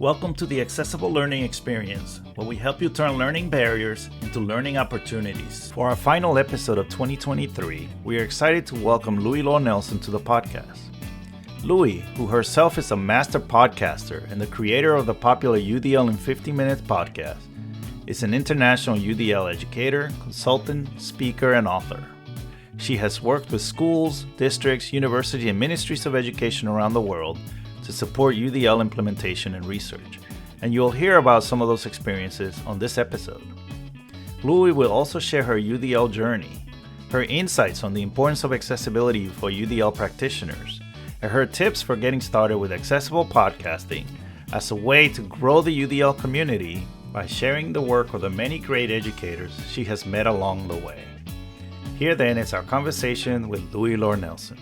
Welcome to the Accessible Learning Experience, where we help you turn learning barriers into learning opportunities. For our final episode of 2023, we are excited to welcome Loui Lord Nelson to the podcast. Loui, who herself is a master podcaster and the creator of the popular UDL in 50 Minutes podcast, is an international UDL educator, consultant, speaker, and author. She has worked with schools, districts, universities, and ministries of education around the world to support UDL implementation and research, and you'll hear about some of those experiences on this episode. Loui will also share her UDL journey, her insights on the importance of accessibility for UDL practitioners, and her tips for getting started with accessible podcasting as a way to grow the UDL community by sharing the work of the many great educators she has met along the way. Here then is our conversation with Loui Lord Nelson.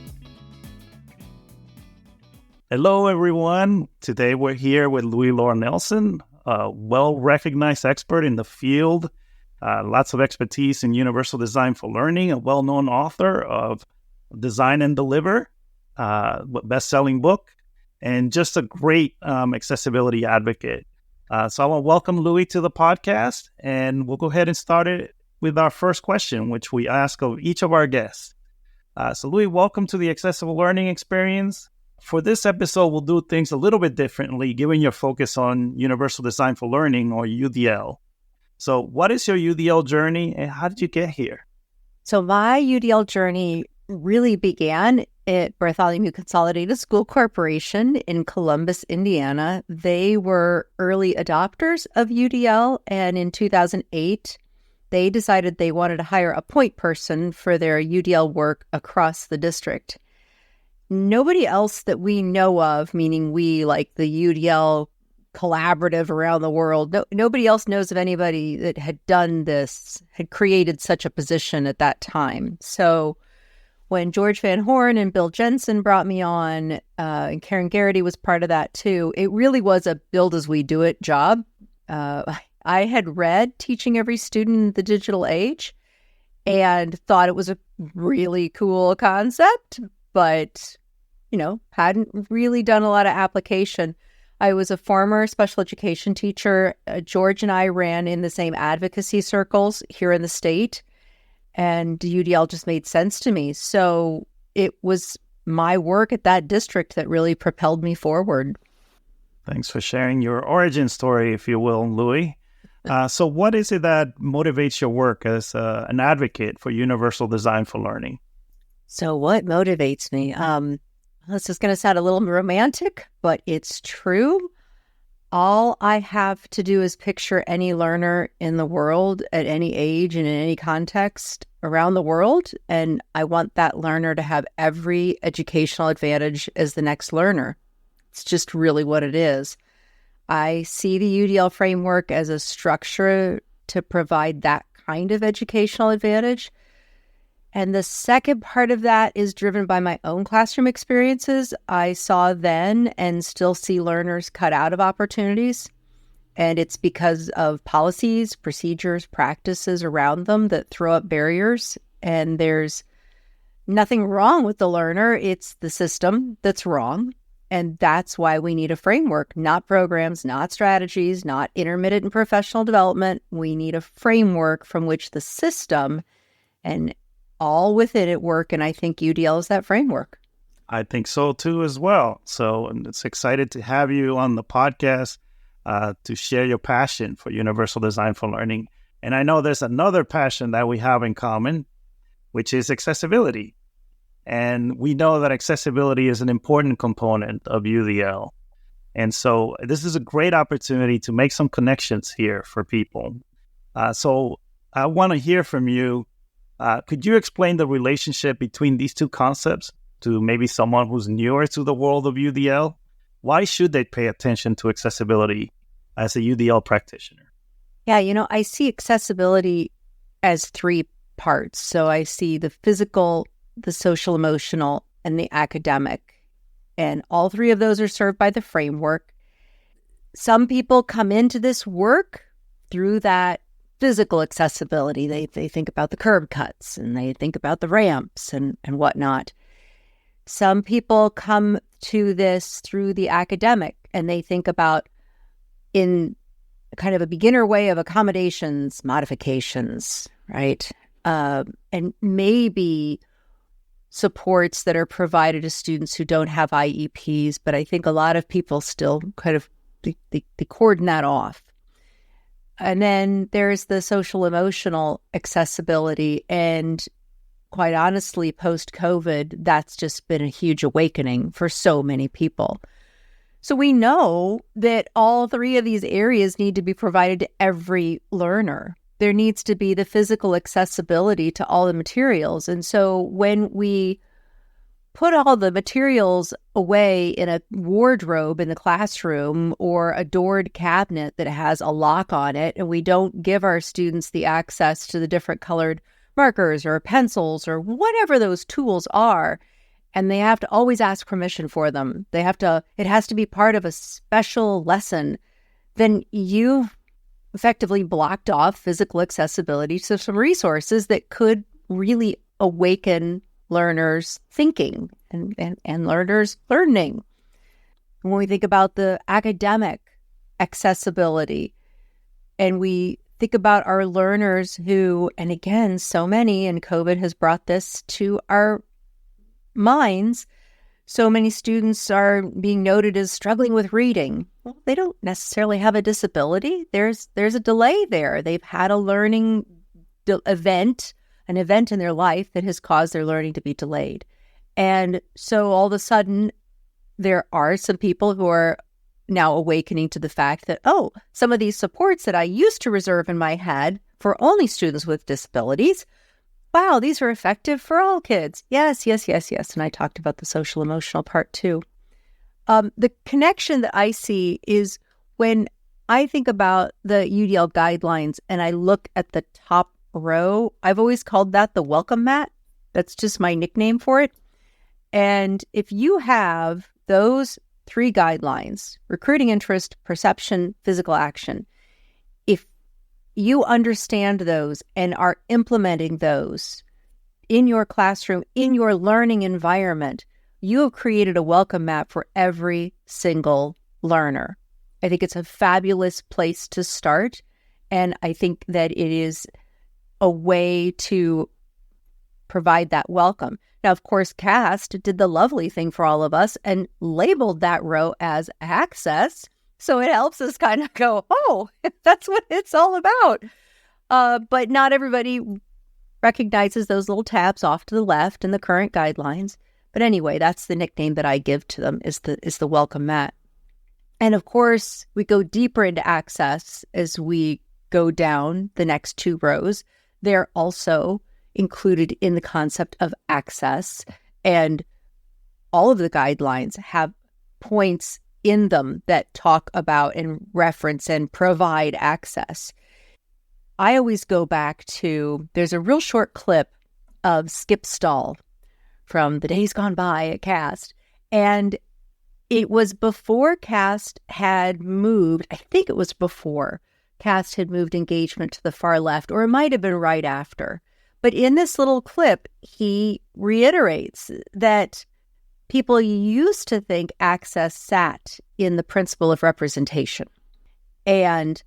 Hello, everyone. Today we're here with Loui Lord Nelson, a well-recognized expert in the field, lots of expertise in universal design for learning, a well-known author of Design and Deliver, best-selling book, and just a great accessibility advocate. So I want to welcome Loui to the podcast, and we'll go ahead and start it with our first question, which we ask of each of our guests. So Loui, welcome to the Accessible Learning Experience. For this episode, we'll do things a little bit differently, given your focus on Universal Design for Learning, or UDL. So what is your UDL journey, and how did you get here? So my UDL journey really began at Bartholomew Consolidated School Corporation in Columbus, Indiana. They were early adopters of UDL, and in 2008, they decided they wanted to hire a point person for their UDL work across the district. Nobody else that we know of, meaning we, like the UDL collaborative around the world, nobody else knows of anybody that had done this, had created such a position at that time. So when George Van Horn and Bill Jensen brought me on, and Karen Garrity was part of that too, it really was a build as we do it job. I had read Teaching Every Student in the Digital Age and thought it was a really cool concept, but hadn't really done a lot of application. I was a former special education teacher. George and I ran in the same advocacy circles here in the state, and UDL just made sense to me. So it was my work at that district that really propelled me forward. Thanks for sharing your origin story, if you will, Loui. So what is it that motivates your work as an advocate for universal design for learning? So what motivates me? This is going to sound a little romantic, but it's true. All I have to do is picture any learner in the world at any age and in any context around the world, and I want that learner to have every educational advantage as the next learner. It's just really what it is. I see the UDL framework as a structure to provide that kind of educational advantage. And the second part of that is driven by my own classroom experiences. I saw then and still see learners cut out of opportunities. And it's because of policies, procedures, practices around them that throw up barriers. And there's nothing wrong with the learner. It's the system that's wrong. And that's why we need a framework, not programs, not strategies, not intermittent and professional development. We need a framework from which the system and all within it work, and I think UDL is that framework. I think so too as well. So it's excited to have you on the podcast to share your passion for universal design for learning. And I know there's another passion that we have in common, which is accessibility. And we know that accessibility is an important component of UDL. And so this is a great opportunity to make some connections here for people. So I want to hear from you. Could you explain the relationship between these two concepts to maybe someone who's newer to the world of UDL? Why should they pay attention to accessibility as a UDL practitioner? Yeah, I see accessibility as three parts. So I see the physical, the social emotional, and the academic. And all three of those are served by the framework. Some people come into this work through that physical accessibility. They think about the curb cuts and they think about the ramps and whatnot. Some people come to this through the academic and they think about in kind of a beginner way of accommodations, modifications, right? And maybe supports that are provided to students who don't have IEPs, but I think a lot of people still kind of they cordon that off. And then there's the social emotional accessibility. And quite honestly, post-COVID, that's just been a huge awakening for so many people. So we know that all three of these areas need to be provided to every learner. There needs to be the physical accessibility to all the materials. And so when we put all the materials away in a wardrobe in the classroom or a doored cabinet that has a lock on it, and we don't give our students the access to the different colored markers or pencils or whatever those tools are, and they have to always ask permission for them. It has to be part of a special lesson, then you've effectively blocked off physical accessibility to some resources that could really awaken learners' thinking and learners' learning. When we think about the academic accessibility, and we think about our learners who, and again, so many, and COVID has brought this to our minds, so many students are being noted as struggling with reading. Well, they don't necessarily have a disability. There's a delay there. They've had a learning event in their life that has caused their learning to be delayed. And so all of a sudden, there are some people who are now awakening to the fact that, oh, some of these supports that I used to reserve in my head for only students with disabilities, wow, these are effective for all kids. Yes. And I talked about the social emotional part too. The connection that I see is when I think about the UDL guidelines and I look at the top row, I've always called that the welcome mat. That's just my nickname for it. And if you have those three guidelines, recruiting interest, perception, physical action, if you understand those and are implementing those in your classroom, in your learning environment, you have created a welcome mat for every single learner. I think it's a fabulous place to start. And I think that it is a way to provide that welcome. Now, of course, CAST did the lovely thing for all of us and labeled that row as access. So it helps us kind of go, oh, that's what it's all about. But not everybody recognizes those little tabs off to the left in the current guidelines. But anyway, that's the nickname that I give to them is the welcome mat. And of course, we go deeper into access as we go down the next two rows. They're also included in the concept of access, and all of the guidelines have points in them that talk about and reference and provide access. I always go back to, there's a real short clip of Skip Stahl from the days gone by at CAST, and it was before CAST had moved, I think it was before CAST had moved engagement to the far left, or it might have been right after. But in this little clip, he reiterates that people used to think access sat in the principle of representation, and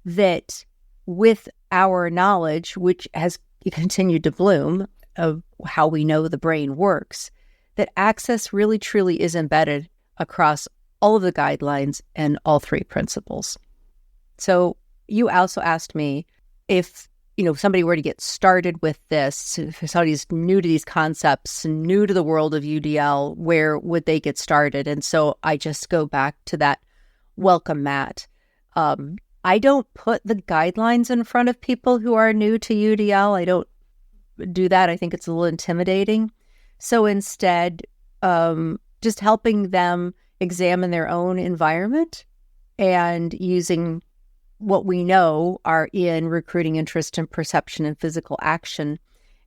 that with our knowledge, which has continued to bloom of how we know the brain works, that access really truly is embedded across all of the guidelines and all three principles. So you also asked me if, somebody were to get started with this, if somebody's new to these concepts, new to the world of UDL, where would they get started? And so I just go back to that welcome mat. I don't put the guidelines in front of people who are new to UDL. I don't do that. I think it's a little intimidating. So instead, just helping them examine their own environment and using what we know are in recruiting interest and perception and physical action,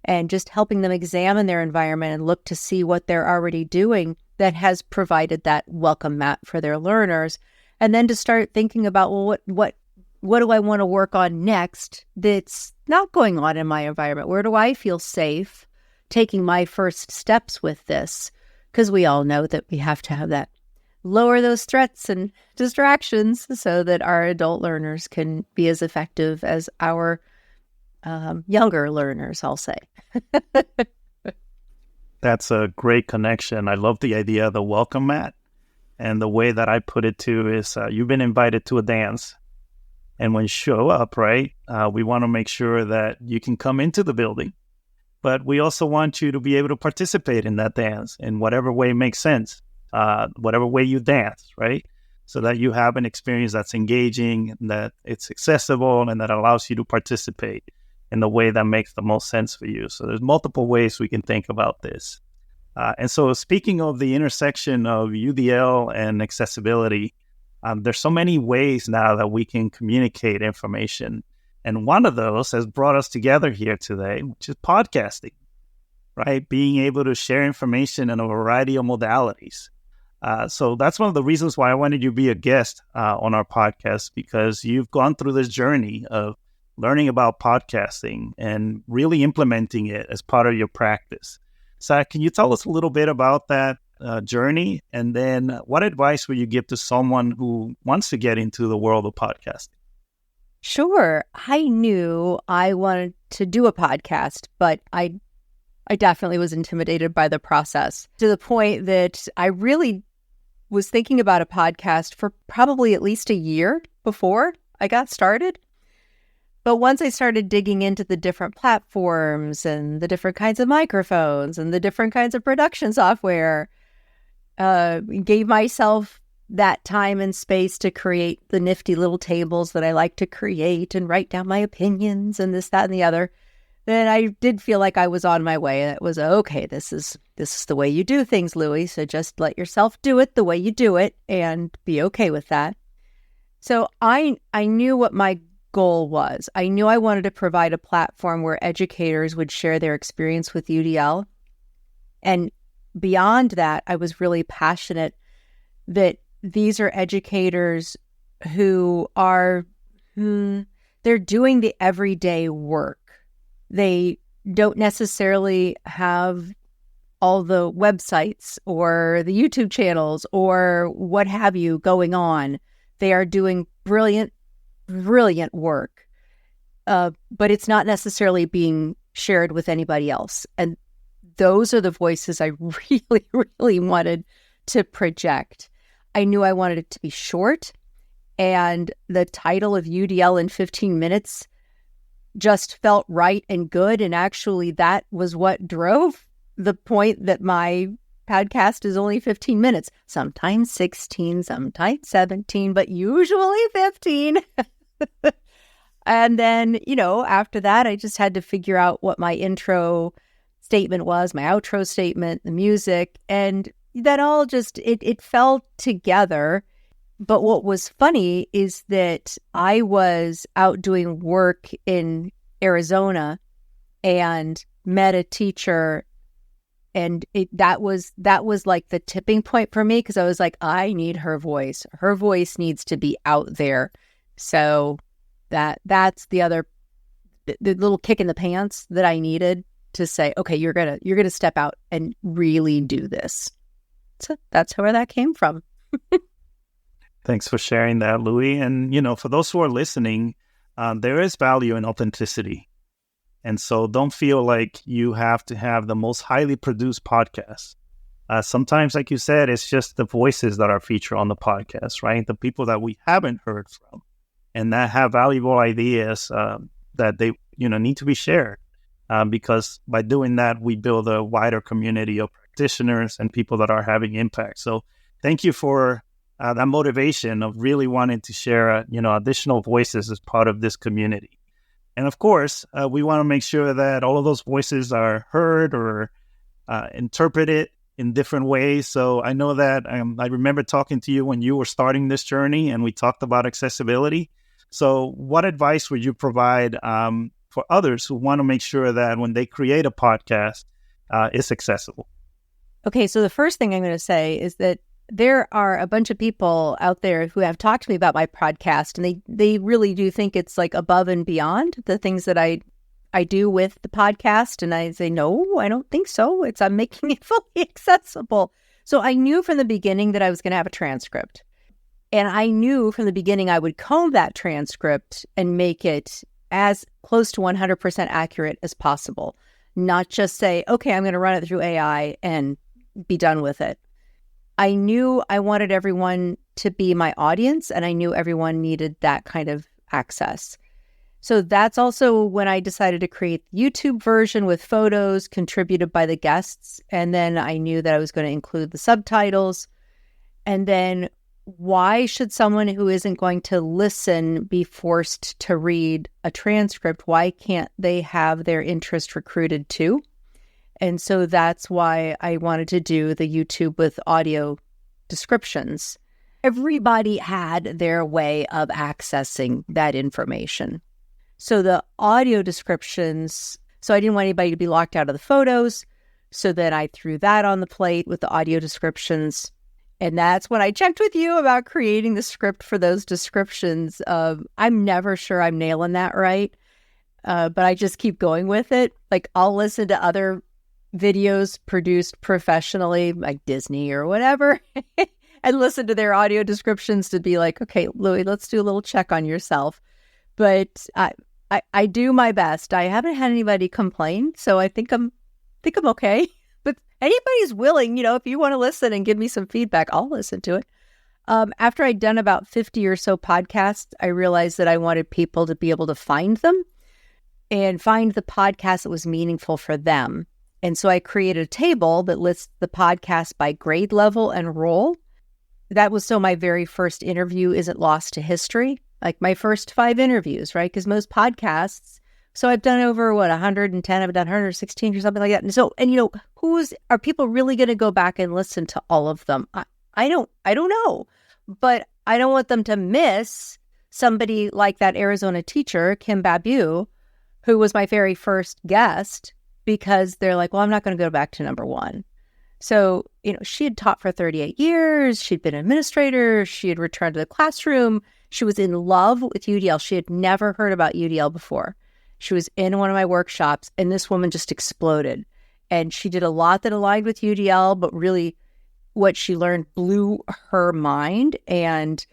and just helping them examine their environment and look to see what they're already doing that has provided that welcome mat for their learners. And then to start thinking about, well, what do I want to work on next that's not going on in my environment? Where do I feel safe taking my first steps with this? Because we all know that we have to have that lower those threats and distractions so that our adult learners can be as effective as our younger learners, I'll say. That's a great connection. I love the idea of the welcome mat. And the way that I put it too is you've been invited to a dance. And when you show up, right, we want to make sure that you can come into the building. But we also want you to be able to participate in that dance in whatever way makes sense, whatever way you dance, right? So that you have an experience that's engaging, that it's accessible, and that allows you to participate in the way that makes the most sense for you. So there's multiple ways we can think about this. And so speaking of the intersection of UDL and accessibility, there's so many ways now that we can communicate information. And one of those has brought us together here today, which is podcasting, right? Being able to share information in a variety of modalities. So that's one of the reasons why I wanted you to be a guest on our podcast, because you've gone through this journey of learning about podcasting and really implementing it as part of your practice. So can you tell us a little bit about that journey? And then what advice would you give to someone who wants to get into the world of podcasting? Sure. I knew I wanted to do a podcast, but I definitely was intimidated by the process, to the point that I really was thinking about a podcast for probably at least a year before I got started. But once I started digging into the different platforms and the different kinds of microphones and the different kinds of production software, gave myself that time and space to create the nifty little tables that I like to create and write down my opinions and this, that, and the other, then I did feel like I was on my way. It was, okay, this is the way you do things, Loui. So just let yourself do it the way you do it and be okay with that. So I knew what my goal was. I knew I wanted to provide a platform where educators would share their experience with UDL. And beyond that, I was really passionate that these are educators who are, they're doing the everyday work. They don't necessarily have all the websites or the YouTube channels or what have you going on. They are doing brilliant work, but it's not necessarily being shared with anybody else. And those are the voices I really wanted to project. I knew I wanted it to be short, and the title of UDL in 15 minutes just felt right and good. And actually, that was what drove the point that my podcast is only 15 minutes, sometimes 16, sometimes 17, but usually 15. And then, after that, I just had to figure out what my intro statement was, my outro statement, the music, and that all just, it fell together. But what was funny is that I was out doing work in Arizona and met a teacher, and that was like the tipping point for me, because I was like, I need her voice. Her voice needs to be out there. So that's the little kick in the pants that I needed to say, okay, you're gonna step out and really do this. So that's where that came from. Thanks for sharing that, Loui. And for those who are listening, there is value in authenticity. And so don't feel like you have to have the most highly produced podcast. Sometimes, like you said, it's just the voices that are featured on the podcast, right? The people that we haven't heard from and that have valuable ideas that they need to be shared. Because by doing that, we build a wider community of practitioners and people that are having impact. So thank you for that motivation of really wanting to share, additional voices as part of this community. And of course, we want to make sure that all of those voices are heard or interpreted in different ways. So I know that I remember talking to you when you were starting this journey and we talked about accessibility. So what advice would you provide for others who want to make sure that when they create a podcast, it's accessible? Okay, so the first thing I'm going to say is that there are a bunch of people out there who have talked to me about my podcast, and they really do think it's like above and beyond the things that I do with the podcast. And I say, no, I don't think so. I'm making it fully accessible. So I knew from the beginning that I was going to have a transcript. And I knew from the beginning I would comb that transcript and make it as close to 100% accurate as possible. Not just say, okay, I'm going to run it through AI and be done with it. I knew I wanted everyone to be my audience, and I knew everyone needed that kind of access. So that's also when I decided to create the YouTube version with photos contributed by the guests. And then I knew that I was going to include the subtitles. And then why should someone who isn't going to listen be forced to read a transcript? Why can't they have their interest recruited too? And so that's why I wanted to do the YouTube with audio descriptions. Everybody had their way of accessing that information. So the audio descriptions, so I didn't want anybody to be locked out of the photos. So then I threw that on the plate with the audio descriptions. And that's when I checked with you about creating the script for those descriptions. I'm never sure I'm nailing that right, but I just keep going with it. Like I'll listen to other videos produced professionally, like Disney or whatever, and listen to their audio descriptions to be like, okay, Loui, let's do a little check on yourself. But I do my best. I haven't had anybody complain, so I think I'm okay. But anybody's willing, if you want to listen and give me some feedback, I'll listen to it. After I'd done about 50 or so podcasts, I realized that I wanted people to be able to find them and find the podcast that was meaningful for them. And so I created a table that lists the podcast by grade level and role. That was so my very first interview isn't lost to history, like my first 5 interviews, right? Because most podcasts, so I've done over 110, I've done 116 or something like that. And so, are people really going to go back and listen to all of them? I don't know, but I don't want them to miss somebody like that Arizona teacher, Kim Babu, who was my very first guest, because they're like, well, I'm not going to go back to number 1. So, she had taught for 38 years. She'd been an administrator. She had returned to the classroom. She was in love with UDL. She had never heard about UDL before. She was in one of my workshops, and this woman just exploded. And she did a lot that aligned with UDL, but really what she learned blew her mind, and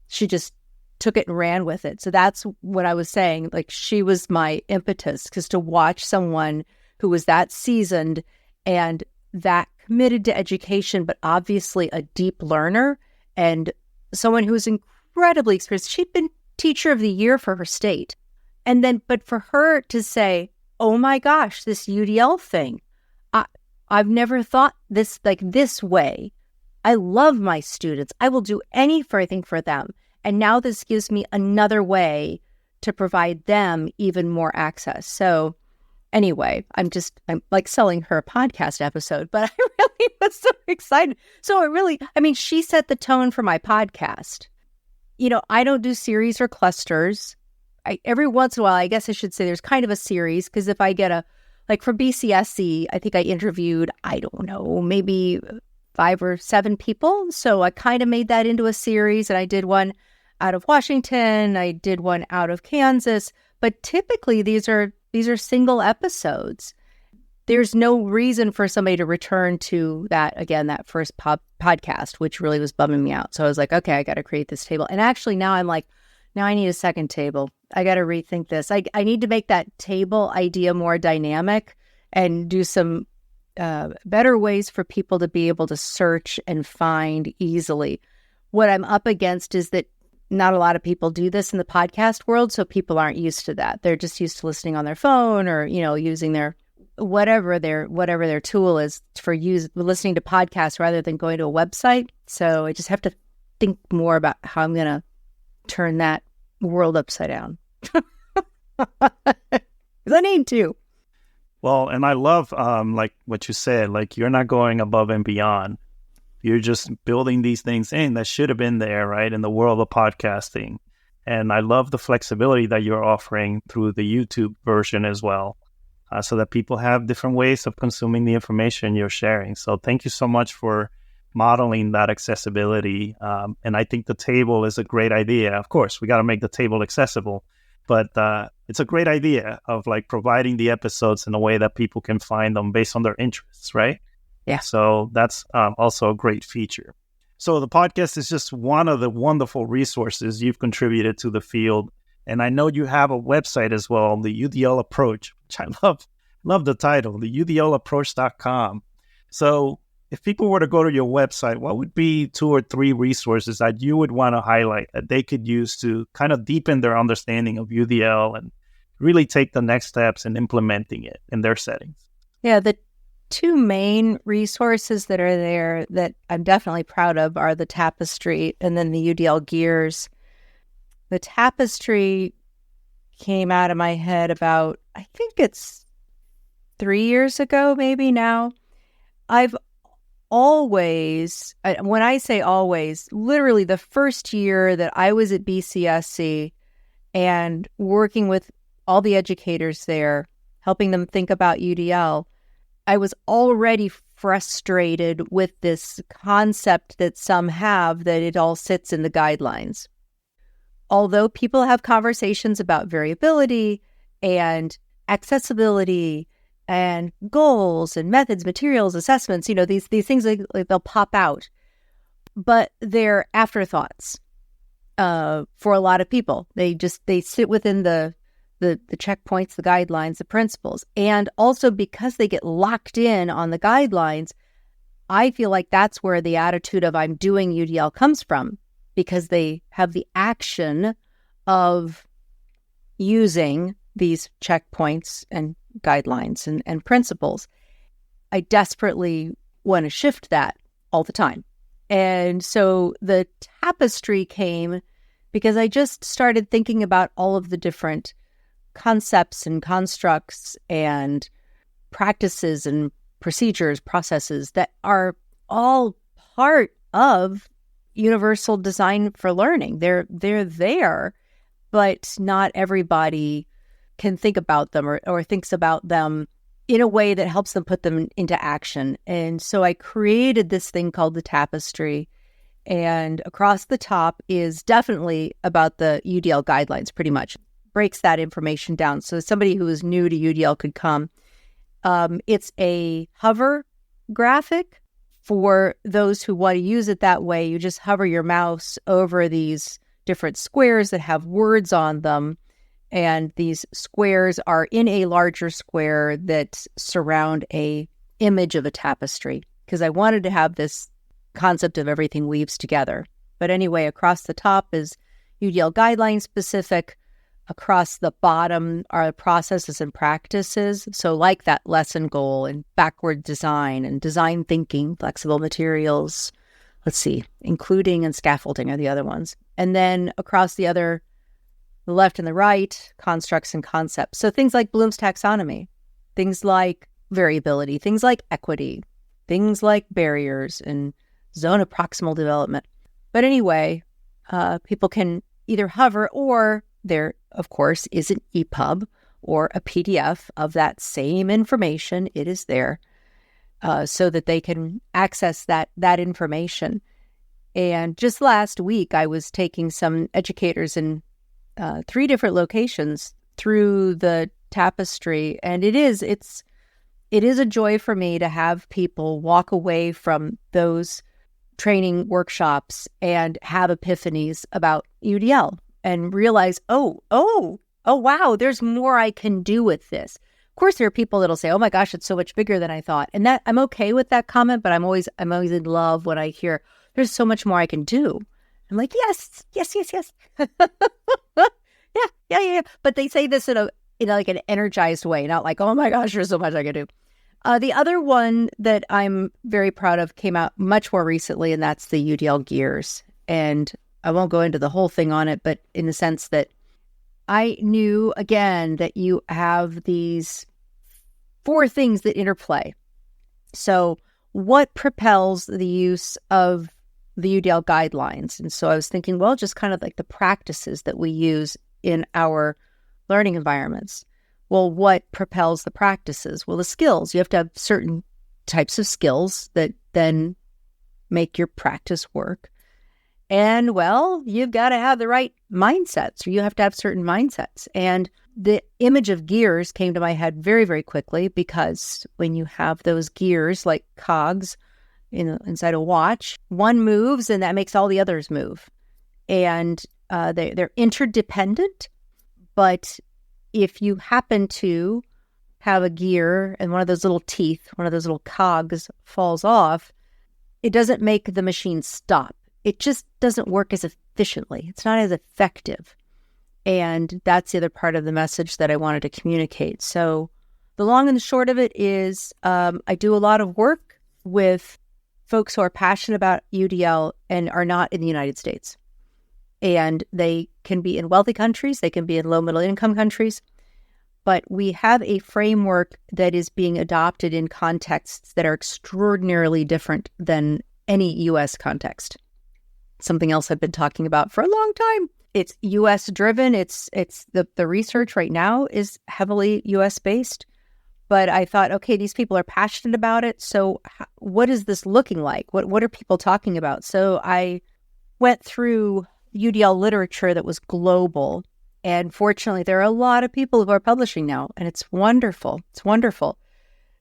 she just took it and ran with it. So that's what I was saying. Like, she was my impetus, because to watch someone who was that seasoned and that committed to education, but obviously a deep learner and someone who was incredibly experienced. She'd been teacher of the year for her state. And then, but for her to say, oh my gosh, this UDL thing, I've never thought this like this way. I love my students. I will do anything for them. And now this gives me another way to provide them even more access. So anyway, I'm like selling her a podcast episode, but I really was so excited. So she set the tone for my podcast. I don't do series or clusters. Every once in a while, I guess I should say there's kind of a series, because if I get for BCSC, I think I interviewed, I don't know, maybe 5 or 7 people. So I kind of made that into a series, and I did one out of Washington. I did one out of Kansas. But typically these are single episodes. There's no reason for somebody to return to that first podcast, which really was bumming me out. So I was like, okay, I got to create this table. And actually now I'm like, now I need a second table. I got to rethink this. I need to make that table idea more dynamic and do some better ways for people to be able to search and find easily. What I'm up against is that not a lot of people do this in the podcast world, so people aren't used to that. They're just used to listening on their phone or, using their whatever their tool is for listening to podcasts rather than going to a website. So I just have to think more about how I'm going to turn that world upside down. Because I need to. Well, and I love like what you said, like you're not going above and beyond. You're just building these things in that should have been there, right, in the world of podcasting. And I love the flexibility that you're offering through the YouTube version as well, so that people have different ways of consuming the information you're sharing. So thank you so much for modeling that accessibility. And I think the table is a great idea. Of course, we got to make the table accessible, but it's a great idea of like providing the episodes in a way that people can find them based on their interests, right? Yeah. So that's also a great feature. So the podcast is just one of the wonderful resources you've contributed to the field. And I know you have a website as well, the UDL Approach, which I love the title, the UDLapproach.com. So if people were to go to your website, what would be 2 or 3 resources that you would want to highlight that they could use to kind of deepen their understanding of UDL and really take the next steps in implementing it in their settings? Yeah, the 2 main resources that are there that I'm definitely proud of are the Tapestry and then the UDL Gears. The Tapestry came out of my head about, I think it's 3 years ago, maybe now. I've always, when I say always, literally the first year that I was at BCSC and working with all the educators there, helping them think about UDL, I was already frustrated with this concept that some have that it all sits in the guidelines. Although people have conversations about variability and accessibility and goals and methods, materials, assessments, these things like they'll pop out, but they're afterthoughts for a lot of people. They sit within the checkpoints, the guidelines, the principles. And also because they get locked in on the guidelines, I feel like that's where the attitude of I'm doing UDL comes from, because they have the action of using these checkpoints and guidelines and principles. I desperately want to shift that all the time. And so the Tapestry came because I just started thinking about all of the different concepts and constructs and practices and procedures, processes that are all part of universal design for learning. They're there, but not everybody can think about them or thinks about them in a way that helps them put them into action. And so I created this thing called the Tapestry. And across the top is definitely about the UDL guidelines, pretty much. Breaks that information down. So somebody who is new to UDL could come. It's a hover graphic for those who want to use it that way. You just hover your mouse over these different squares that have words on them. And these squares are in a larger square that surround a image of a tapestry, because I wanted to have this concept of everything weaves together. But anyway, across the top is UDL guideline specific. Across the bottom are processes and practices. So like that lesson goal and backward design and design thinking, flexible materials, including and scaffolding are the other ones. And then across the left and the right, constructs and concepts. So things like Bloom's taxonomy, things like variability, things like equity, things like barriers and zone of proximal development. But anyway, people can either hover, or there, of course, is an EPUB or a PDF of that same information. It is there so that they can access that information. And just last week, I was taking some educators in 3 different locations through the Tapestry, and it is a joy for me to have people walk away from those training workshops and have epiphanies about UDL and realize, oh, wow, there's more I can do with this. Of course, there are people that'll say, oh my gosh, it's so much bigger than I thought. And that I'm okay with that comment, but I'm always in love when I hear there's so much more I can do. I'm like, yes. Yeah. But they say this in like an energized way, not like, oh my gosh, there's so much I can do. The other one that I'm very proud of came out much more recently, and that's the UDL Gears. And I won't go into the whole thing on it, but in the sense that I knew, again, that you have these 4 things that interplay. So what propels the use of the UDL guidelines? And so I was thinking, well, just kind of like the practices that we use in our learning environments. Well, what propels the practices? Well, the skills. You have to have certain types of skills that then make your practice work. And, well, you've got to have the right mindsets, or you have to have certain mindsets. And The image of gears came to my head very, very quickly, because when you have those gears like cogs inside a watch, one moves and that makes all the others move. And they're interdependent. But if you happen to have a gear and one of those little teeth, one of those little cogs falls off, it doesn't make the machine stop. It just doesn't work as efficiently. It's not as effective. And that's the other part of the message that I wanted to communicate. So the long and the short of it is I do a lot of work with folks who are passionate about UDL and are not in the United States. And they can be in wealthy countries, they can be in low middle income countries, but we have a framework that is being adopted in contexts that are extraordinarily different than any U.S. context. Something else I've been talking about for a long time. It's U.S. driven. It's the research right now is heavily U.S. based. But I thought, okay, these people are passionate about it. So what is this looking like? What are people talking about? So I went through UDL literature that was global. And fortunately, there are a lot of people who are publishing now, and it's wonderful. It's wonderful.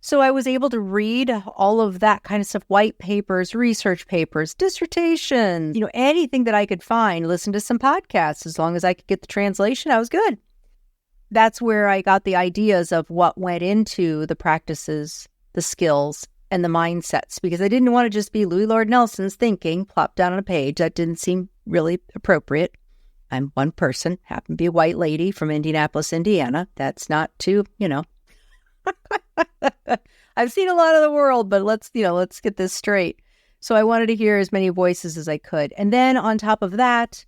So I was able to read all of that kind of stuff, white papers, research papers, dissertations, anything that I could find, listen to some podcasts. As long as I could get the translation, I was good. That's where I got the ideas of what went into the practices, the skills, and the mindsets, because I didn't want to just be Loui Lord Nelson's thinking plopped down on a page. That didn't seem really appropriate. I'm one person, happen to be a white lady from Indianapolis, Indiana. That's not too, I've seen a lot of the world, but let's get this straight. So I wanted to hear as many voices as I could. And then on top of that,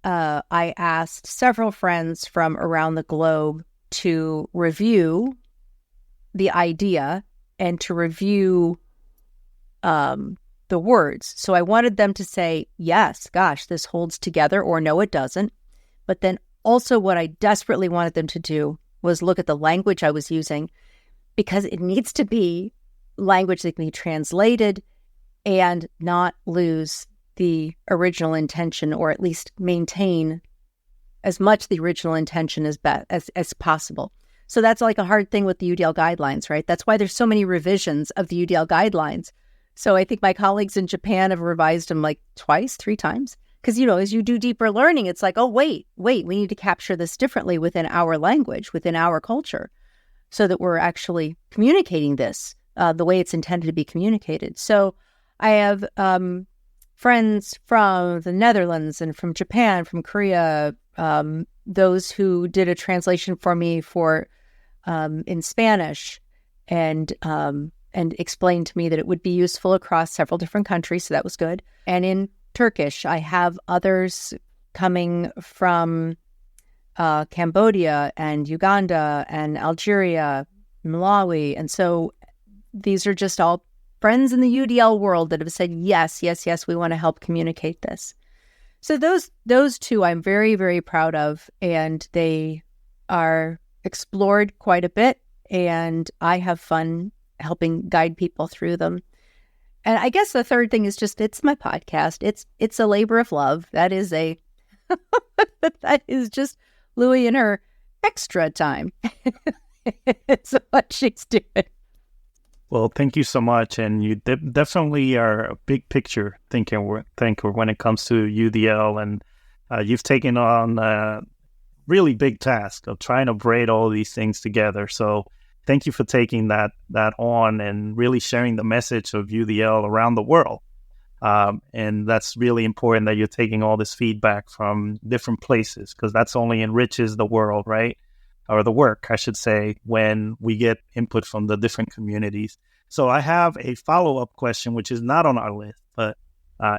I asked several friends from around the globe to review the idea and to review the words. So I wanted them to say, yes, gosh, this holds together, or no, it doesn't. But then also what I desperately wanted them to do was look at the language I was using, because it needs to be language that can be translated and not lose the original intention, or at least maintain as much the original intention as possible. So that's like a hard thing with the UDL guidelines, right? That's why there's so many revisions of the UDL guidelines. So I think my colleagues in Japan have revised them like twice, 3 times. Because, as you do deeper learning, it's like, oh, wait, we need to capture this differently within our language, within our culture, so that we're actually communicating this the way it's intended to be communicated. So I have friends from the Netherlands and from Japan, from Korea, those who did a translation for me for in Spanish, and explained to me that it would be useful across several different countries. So that was good. And in Turkish, I have others coming from Cambodia and Uganda and Algeria, Malawi. And so these are just all friends in the UDL world that have said, yes, we want to help communicate this. So those two I'm very, very proud of, and they are explored quite a bit, and I have fun helping guide people through them. And I guess the third thing is just, it's my podcast. It's a labor of love. That is that is just Loui and her extra time. It's what she's doing. Well, thank you so much. And you definitely are a big picture thinker when it comes to UDL. And you've taken on a really big task of trying to braid all these things together. So thank you for taking that on and really sharing the message of UDL around the world. And that's really important that you're taking all this feedback from different places, because that's only enriches the world, right? Or the work, I should say, when we get input from the different communities. So I have a follow-up question, which is not on our list, but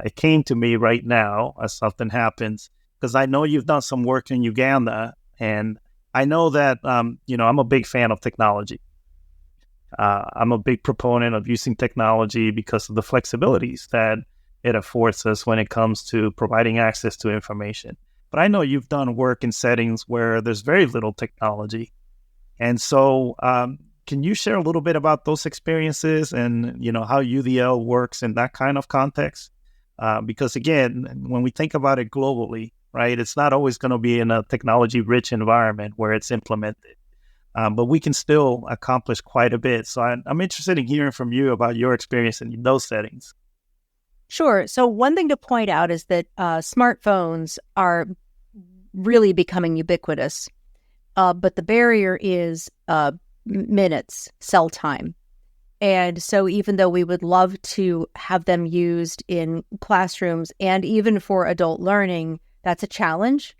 it came to me right now as something happens, because I know you've done some work in Uganda, and I know that, I'm a big fan of technology. I'm a big proponent of using technology because of the flexibilities that it affords us when it comes to providing access to information. But I know you've done work in settings where there's very little technology. And so can you share a little bit about those experiences and, how UDL works in that kind of context? Because again, when we think about it globally, right? It's not always going to be in a technology-rich environment where it's implemented. But we can still accomplish quite a bit. So I'm interested in hearing from you about your experience in those settings. Sure. So one thing to point out is that smartphones are really becoming ubiquitous, but the barrier is minutes, cell time. And so even though we would love to have them used in classrooms and even for adult learning, that's a challenge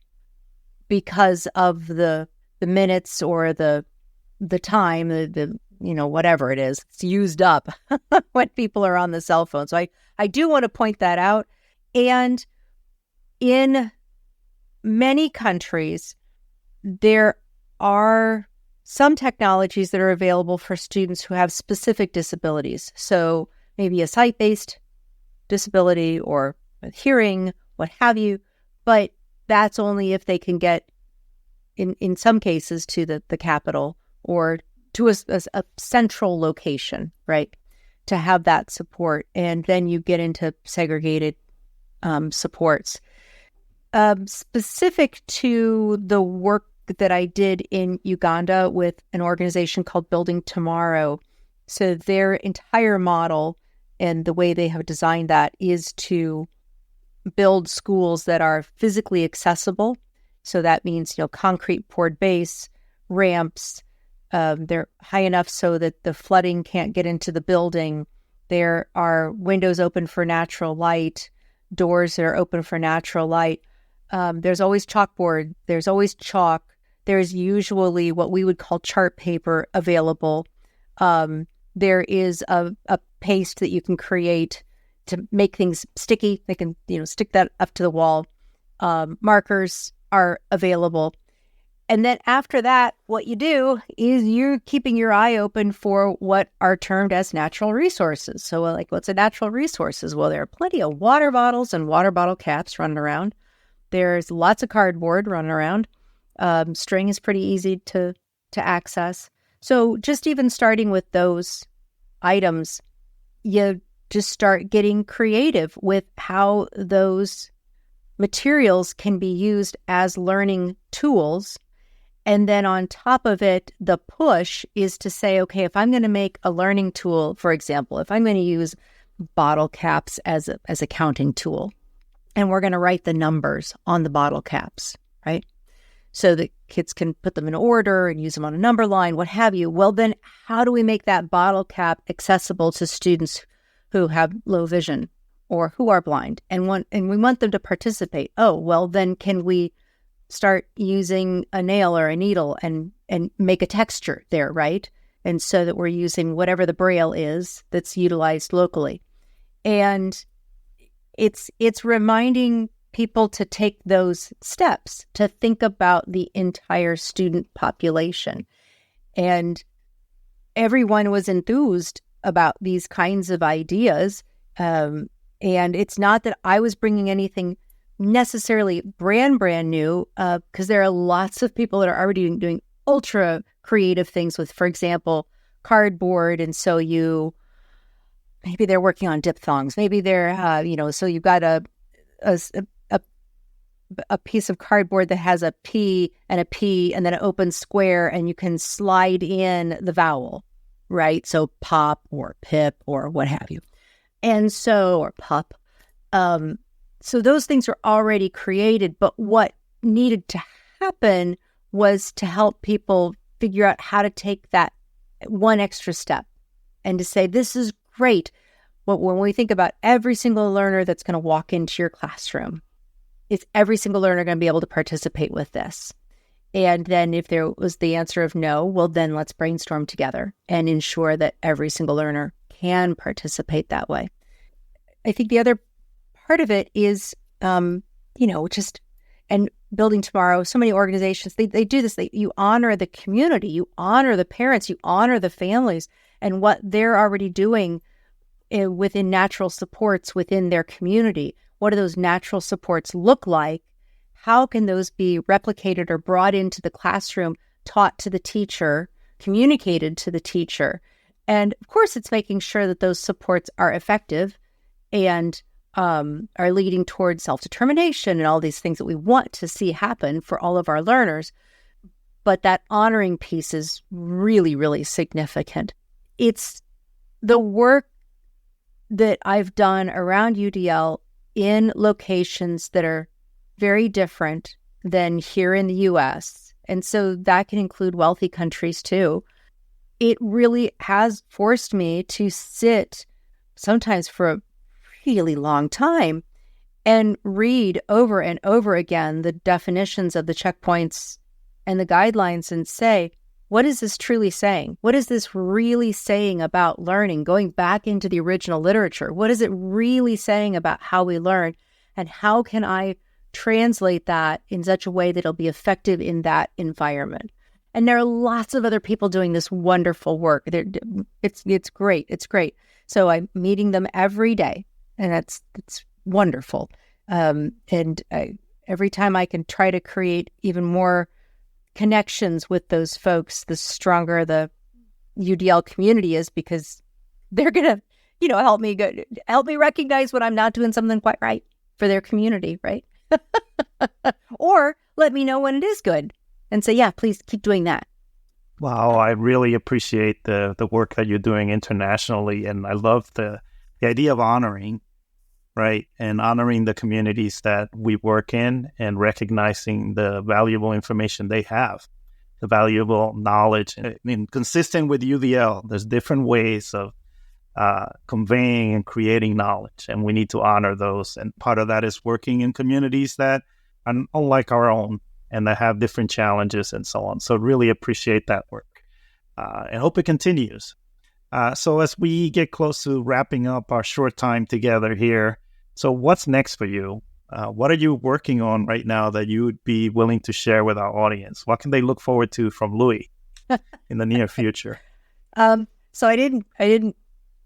because of the minutes or the time, the whatever it is, it's used up when people are on the cell phone. So I do want to point that out. And in many countries, there are some technologies that are available for students who have specific disabilities. So maybe a sight-based disability or hearing, what have you, but that's only if they can get, in some cases, to the capital or to a central location, right, to have that support. And then you get into segregated supports. Specific to the work that I did in Uganda with an organization called Building Tomorrow. So their entire model and the way they have designed that is to build schools that are physically accessible. So that means, concrete poured base, ramps. They're high enough so that the flooding can't get into the building. There are windows open for natural light, doors that are open for natural light. There's always chalkboard. There's always chalk. There's usually what we would call chart paper available. There is a paste that you can create to make things sticky. They can, stick that up to the wall. Markers are available. And then after that, what you do is you're keeping your eye open for what are termed as natural resources. So what's a natural resources? Well, there are plenty of water bottles and water bottle caps running around. There's lots of cardboard running around. String is pretty easy to access. So just even starting with those items, you just start getting creative with how those materials can be used as learning tools. And then on top of it, the push is to say, okay, if I'm going to make a learning tool, for example, if I'm going to use bottle caps as a counting tool, and we're going to write the numbers on the bottle caps, right? So that kids can put them in order and use them on a number line, what have you. Well, then how do we make that bottle cap accessible to students who have low vision or who are blind and we want them to participate? Oh, well, then can we start using a nail or a needle and make a texture there, right? And so that we're using whatever the braille is that's utilized locally. And it's reminding people to take those steps, to think about the entire student population. And everyone was enthused about these kinds of ideas. And it's not that I was bringing anything necessarily brand new, because there are lots of people that are already doing ultra creative things with, for example, cardboard. And so maybe they're working on diphthongs. Maybe they're, so you've got a piece of cardboard that has a P and a P and then an open square, and you can slide in the vowel, right? So pop or pip or what have you. And so, or pup. So those things are already created, but what needed to happen was to help people figure out how to take that one extra step and to say, this is great. But when we think about every single learner that's going to walk into your classroom, is every single learner going to be able to participate with this? And then if there was the answer of no, well, then let's brainstorm together and ensure that every single learner can participate that way. I think the other part of it is, and Building Tomorrow, so many organizations, they do this. You honor the community, you honor the parents, you honor the families and what they're already doing within natural supports within their community. What do those natural supports look like? How can those be replicated or brought into the classroom, taught to the teacher, communicated to the teacher? And of course, it's making sure that those supports are effective and are leading towards self-determination and all these things that we want to see happen for all of our learners. But that honoring piece is really, really significant. It's the work that I've done around UDL in locations that are very different than here in the US. And so that can include wealthy countries too. It really has forced me to sit sometimes for a really long time and read over and over again the definitions of the checkpoints and the guidelines and say, what is this truly saying? What is this really saying about learning? Going back into the original literature, what is it really saying about how we learn? And how can I translate that in such a way that it'll be effective in that environment? And there are lots of other people doing this wonderful work. It's great. It's great. So I'm meeting them every day, and it's wonderful. Every time I can try to create even more connections with those folks, the stronger the UDL community is, because they're gonna, help me recognize when I'm not doing something quite right for their community, right? Or let me know when it is good and say, yeah, please keep doing that. Wow, I really appreciate the work that you're doing internationally, and I love the idea of honoring, right? And honoring the communities that we work in and recognizing the valuable information they have, the valuable knowledge. I mean, consistent with UDL, there's different ways of conveying and creating knowledge, and we need to honor those. And part of that is working in communities that are unlike our own and that have different challenges and so on. So really appreciate that work and hope it continues. So as we get close to wrapping up our short time together here, so what's next for you? What are you working on right now that you would be willing to share with our audience? What can they look forward to from Loui in the near future? So I didn't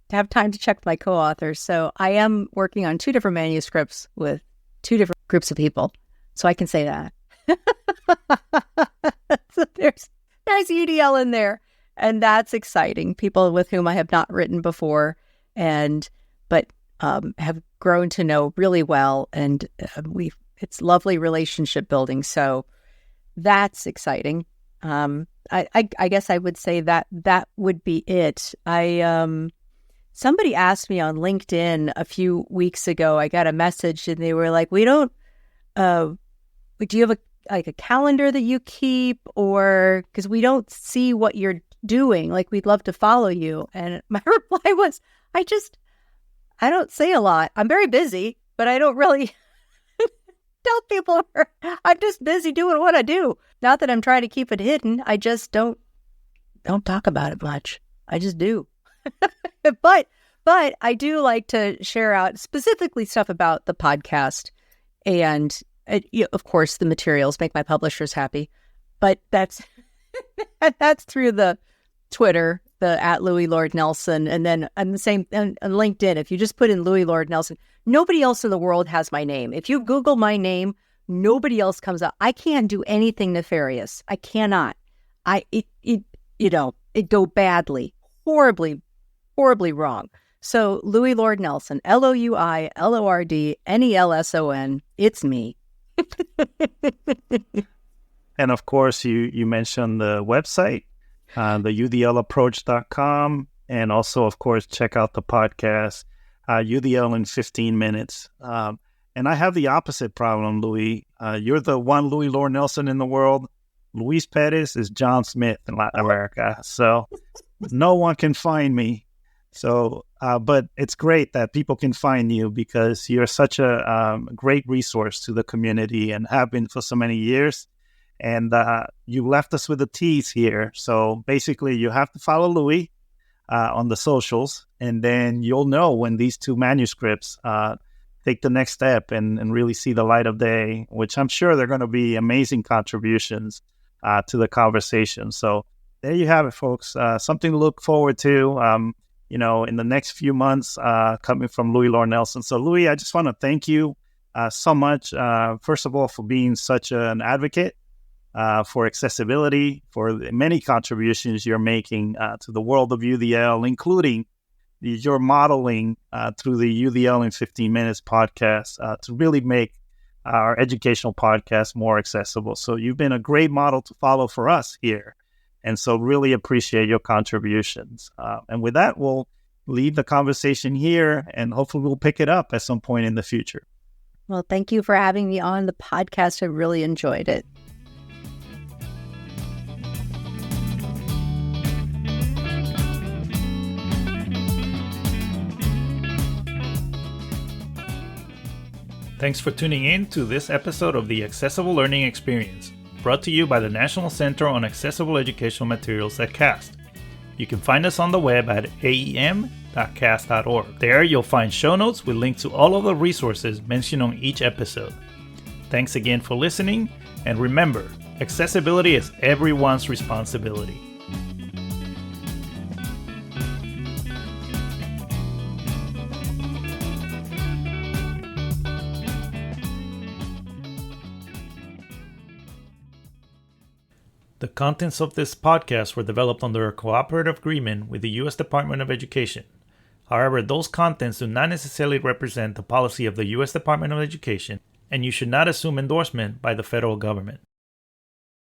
have time to check my co-authors. So I am working on 2 different manuscripts with 2 different groups of people. So I can say that. So there's UDL in there, and that's exciting. People with whom I have not written before, but have grown to know really well, and it's lovely relationship building. So that's exciting. I guess I would say that would be it. Somebody asked me on LinkedIn a few weeks ago. I got a message, and they were like, "We don't. Do you have a calendar that you keep, or because we don't see what you're doing? Like, we'd love to follow you." And my reply was, I don't say a lot. I'm very busy, but I don't really tell people I'm just busy doing what I do. Not that I'm trying to keep it hidden. I just don't talk about it much. I just do. But I do like to share out specifically stuff about the podcast, and of course the materials make my publishers happy. But that's through the Twitter, the @Loui Lord Nelson, and then on the same on LinkedIn. If you just put in Loui Lord Nelson, nobody else in the world has my name. If you Google my name, nobody else comes up. I can't do anything nefarious. I cannot. It go badly, horribly wrong. So Loui Lord Nelson, Loui Lord Nelson. It's me. And of course, you mentioned the website, the UDLapproach.com, and also, of course, check out the podcast, UDL in 15 minutes. And I have the opposite problem, Loui. You're the one Loui Lord Nelson in the world. Luis Perez is John Smith in Latin America. So no one can find me. So, but it's great that people can find you because you're such a great resource to the community and have been for so many years. And you left us with a tease here. So basically, you have to follow Loui on the socials, and then you'll know when these 2 manuscripts take the next step and really see the light of day, which I'm sure they're going to be amazing contributions to the conversation. So there you have it, folks. Something to look forward to, in the next few months coming from Loui Lord Nelson. So Loui, I just want to thank you so much, first of all, for being such an advocate for accessibility, for the many contributions you're making to the world of UDL, including your modeling through the UDL in 15 Minutes podcast to really make our educational podcast more accessible. So you've been a great model to follow for us here. And so really appreciate your contributions. And with that, we'll leave the conversation here and hopefully we'll pick it up at some point in the future. Well, thank you for having me on the podcast. I really enjoyed it. Thanks for tuning in to this episode of the Accessible Learning Experience, brought to you by the National Center on Accessible Educational Materials at CAST. You can find us on the web at aem.cast.org. There you'll find show notes with links to all of the resources mentioned on each episode. Thanks again for listening, and remember, accessibility is everyone's responsibility. The contents of this podcast were developed under a cooperative agreement with the U.S. Department of Education. However, those contents do not necessarily represent the policy of the U.S. Department of Education, and you should not assume endorsement by the federal government.